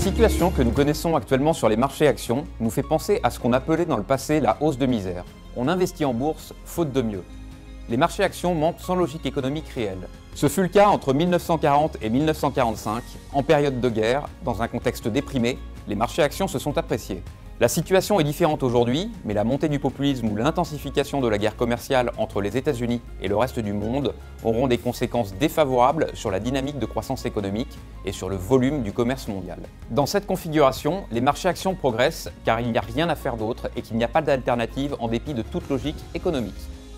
situation que nous connaissons actuellement sur les marchés actions nous fait penser à ce qu'on appelait dans le passé la hausse de misère. On investit en bourse faute de mieux. Les marchés actions mentent sans logique économique réelle. Ce fut le cas entre 1940 et 1945, en période de guerre, dans un contexte déprimé, les marchés actions se sont appréciés. La situation est différente aujourd'hui, mais la montée du populisme ou l'intensification de la guerre commerciale entre les États-Unis et le reste du monde auront des conséquences défavorables sur la dynamique de croissance économique et sur le volume du commerce mondial. Dans cette configuration, les marchés actions progressent car il n'y a rien à faire d'autre et qu'il n'y a pas d'alternative en dépit de toute logique économique.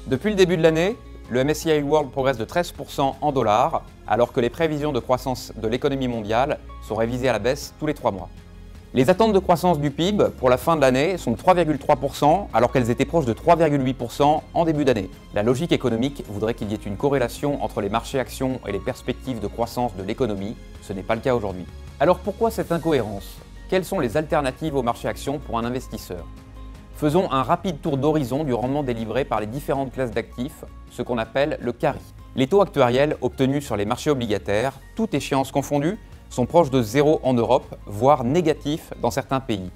Depuis le début de l'année, le MSCI World progresse de 13% en dollars, alors que les prévisions de croissance de l'économie mondiale sont révisées à la baisse tous les 3 mois. Les attentes de croissance du PIB pour la fin de l'année sont de 3,3% alors qu'elles étaient proches de 3,8% en début d'année. La logique économique voudrait qu'il y ait une corrélation entre les marchés actions et les perspectives de croissance de l'économie. Ce n'est pas le cas aujourd'hui. Alors pourquoi cette incohérence? Quelles sont les alternatives aux marchés actions pour un investisseur? Faisons un rapide tour d'horizon du rendement délivré par les différentes classes d'actifs, ce qu'on appelle le carry. Les taux actuariels obtenus sur les marchés obligataires, toutes échéances confondues, sont proches de zéro en Europe, voire négatifs dans certains pays.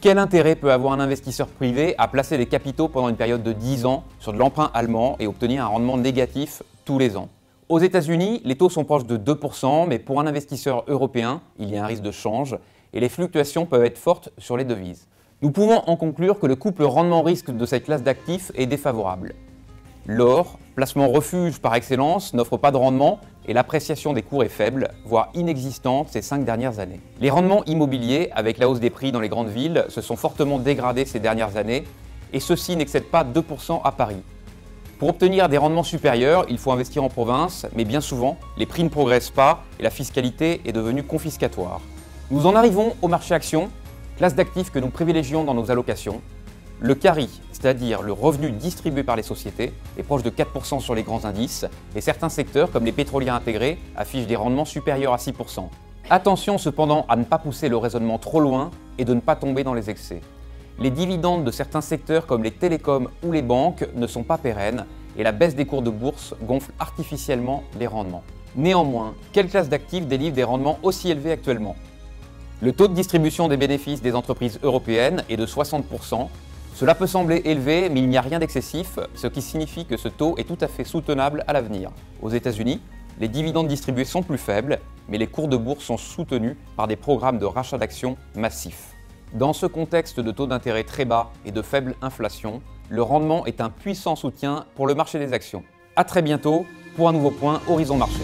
Quel intérêt peut avoir un investisseur privé à placer des capitaux pendant une période de 10 ans sur de l'emprunt allemand et obtenir un rendement négatif tous les ans? Aux États-Unis, les taux sont proches de 2%, mais pour un investisseur européen, il y a un risque de change et les fluctuations peuvent être fortes sur les devises. Nous pouvons en conclure que le couple rendement-risque de cette classe d'actifs est défavorable. L'or, placement refuge par excellence, n'offre pas de rendement et l'appréciation des cours est faible, voire inexistante ces 5 dernières années. Les rendements immobiliers, avec la hausse des prix dans les grandes villes, se sont fortement dégradés ces dernières années et ceux-ci n'excèdent pas 2% à Paris. Pour obtenir des rendements supérieurs, il faut investir en province, mais bien souvent, les prix ne progressent pas et la fiscalité est devenue confiscatoire. Nous en arrivons au marché actions, classe d'actifs que nous privilégions dans nos allocations. Le carry, c'est-à-dire le revenu distribué par les sociétés, est proche de 4% sur les grands indices et certains secteurs comme les pétroliers intégrés affichent des rendements supérieurs à 6%. Attention cependant à ne pas pousser le raisonnement trop loin et de ne pas tomber dans les excès. Les dividendes de certains secteurs comme les télécoms ou les banques ne sont pas pérennes et la baisse des cours de bourse gonfle artificiellement les rendements. Néanmoins, quelle classe d'actifs délivre des rendements aussi élevés actuellement? Le taux de distribution des bénéfices des entreprises européennes est de 60%. Cela peut sembler élevé, mais il n'y a rien d'excessif, ce qui signifie que ce taux est tout à fait soutenable à l'avenir. Aux États-Unis, les dividendes distribués sont plus faibles, mais les cours de bourse sont soutenus par des programmes de rachat d'actions massifs. Dans ce contexte de taux d'intérêt très bas et de faible inflation, le rendement est un puissant soutien pour le marché des actions. À très bientôt pour un nouveau point Horizon Marché.